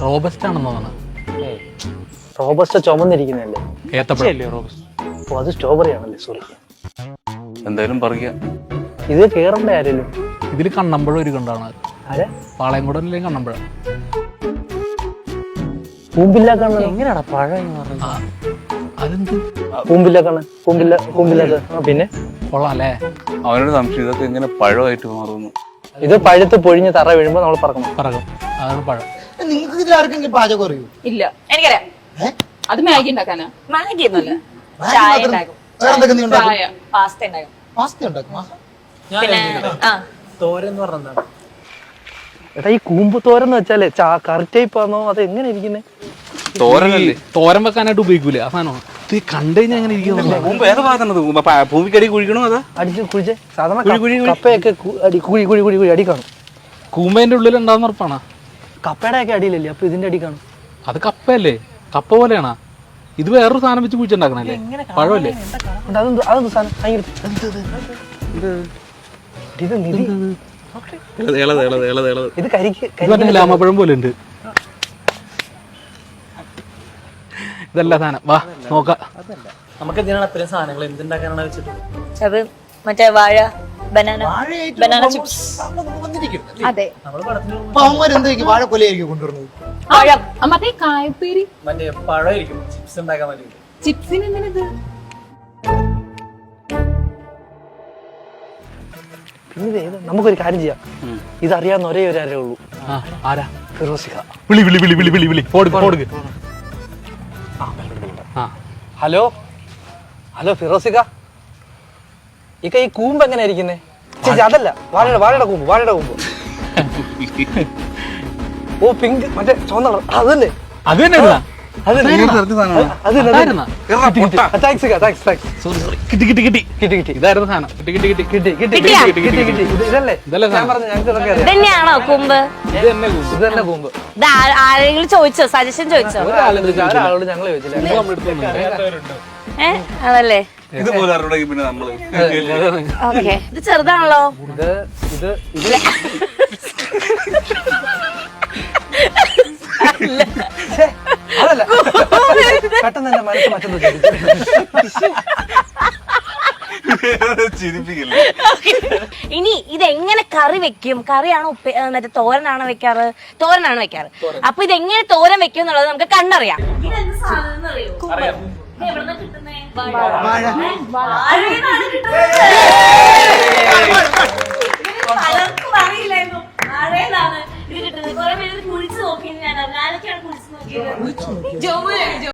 Robust ആണെന്ന് തോന്നുന്നു. Robust ചുമന്നിരിക്കുന്നല്ലേ? ഏത്തപ്പഴല്ലേ robust? ഓ, അത് സ്ട്രോബെറി ആണല്ലേ? സോറി. എന്തായാലും പറയാ ഇത് കേറണ്ടേ ആരെങ്കിലും? ഇതിൽ കണ്ണമ്പഴം ഒരു കണ്ടാണ്. ആരെ? പാളയംകുടല്ലേ കണ്ണമ്പഴം. പൂമ്പില്ല കണ്ണൻ. എങ്ങനെയാടാ പഴം പറഞ്ഞത്? അതെന്ത് പൂമ്പില്ല കണ്ണൻ? പൂമ്പില്ല. പിന്നെ കൊള്ളാം അല്ലേ? അവനോട് സംശയം ഇതൊക്കെ എങ്ങനെ പഴമായിട്ട് മാറുന്നു. ഇത് പഴുത്ത് പൊഴിഞ്ഞ് തറ വീഴുമ്പോ നമ്മൾ പറക്കണം. പറകും. അതാണ് പഴം. നിങ്ങൾക്ക് ഇതിൽ ആർക്കെങ്കിലും പാചകം അറിയൂ? ഇല്ല, എനിക്കറിയാം. അത് മാഗി ഉണ്ടാക്കാനാ? മാഗി ഒന്നുമല്ല, ചായ ഉണ്ടാക്കും, വേറെന്തൊക്കെ നീ ഉണ്ടാക്കും? ചായ. പാസ്ത ഉണ്ടാക്കും, പാസ്ത ഉണ്ടാക്കും. പിന്നെ തോരെന്ന് പറഞ്ഞാ എടാ, ഈ കൂമ്പ് തോരന്ന് വെച്ചാലേ കറി ടൈപ്പ് ആണോ? അത് എങ്ങനെ ഇരിക്കുന്നേ? തോരനല്ലേ? തോരൻ വെക്കാനായിട്ട് ഉപയോഗിക്കൂലേ ആ സാധനം? ഇത് കണ്ടു കഴിഞ്ഞാൽ എങ്ങനെ ഇരിക്കുന്നില്ല. മുമ്പ് ഏതാ ഭാഗത്തുള്ളത്? ഭൂമിക്കടി കുഴിക്കണോ? അതാ അടിച്ച് കുഴിച്ചേ. സാധാരണ കപ്പയൊക്കെ കുഴി അടി കാണും. കൂമ്പേന്റെ ഉള്ളിൽ ഉണ്ടാവുന്ന ഉറപ്പാണ്. കപ്പയുടെ ഒക്കെ അടിയിലല്ലേ? അപ്പൊ ഇതിന്റെ അടി കാണും. അത് കപ്പയല്ലേ? കപ്പ പോലെയാണോ? ഇത് വേറൊരു സാധനം വെച്ച് കുഴിച്ചുണ്ടാക്കണല്ലേ? പഴമല്ലേ? അതൊന്നും സാധനം ഇത് നിധി. ഇത് കരിക്ക് ലാമപ്പഴം പോലെ ഉണ്ട്. ഇതല്ല സാധനം. വാ നോക്കാം. നമുക്ക് എന്തിനാണ് അത്രയും സാധനങ്ങൾ എന്തുണ്ടാക്കാനാണ് വെച്ചിട്ട്? അത് മറ്റേ വാഴ, ബനാന ചിപ്സ്. അതെ. നമ്മള് പടത്തിന് അപ്പൊ അവന്മാർ എന്തായിരിക്കും വാഴക്കൊലയായിരിക്കും കൊണ്ടുവരുന്നത്? പഴം. മറ്റേ കായപ്പേരി മറ്റേ പഴമായിരിക്കും ചിപ്സ് ഉണ്ടാക്കാൻ വേണ്ടി. ചിപ്സിന് എന്തിനത്? പിന്നെ നമുക്കൊരു കാര്യം ചെയ്യാം. ഇതറിയാവുന്ന ഒരേ ഒരു ആരേ ഉള്ളൂ. ആരാ? ഫിറോസിക. ഹലോ ഫിറോസിക, ഈ കൂമ്പ് എങ്ങനെ ഇരിക്കുന്നേ? ചേച്ചി അതല്ല, വാഴയുടെ കൂമ്പ്. ഓ, പിങ്ക്, മറ്റേ ചുവന്ന കളർ. അതല്ലേ? അത് തന്നെ ഇതാ. കിട്ടി. ഇതായിരുന്നു സാധനം. ഇതല്ലേ സാധനം? ഇതന്നെയാണോ കൂമ്പ്? ഇത് തന്നെ കൂമ്പ്. ഇത് ആരെങ്കിലും ചോദിച്ചോ? സജഷൻ ചോദിച്ചോ? ഒരാളോട് ഞങ്ങൾ ചോദിച്ചില്ല. അതല്ലേ? ഇതുപോലെ അറിയണമെങ്കിൽ പിന്നെ നമ്മള് ഓക്കെ. ഇത് ചെറുതാണല്ലോ. ഇത് അതല്ല, പെട്ടെന്ന് എന്റെ മനസ്സ് മറ്റൊന്ന് ചിരിപ്പിക്കില്ല. ഇനി ഇതെങ്ങനെ കറി വെക്കും? കറിയാണോ മറ്റേ തോരനാണോ വെക്കാറ്? തോരനാണ് വെക്കാറ്. അപ്പൊ ഇതെങ്ങനെ തോരൻ വെക്കും എന്നുള്ളത് നമുക്ക് കണ്ടറിയാം. ഇതെന്ത് സാധനം അറിയോ? എവിടുന്നാ കിട്ടുന്നേ? പലർക്കും അറിയില്ലായിരുന്നു. വാഴയിലാണ് ഇത് കിട്ടുന്നത്. കുറെ പേര് കുഴിച്ചു നോക്കി. ഞാനൊക്കെയാണ് കുഴിച്ചു നോക്കിയത്.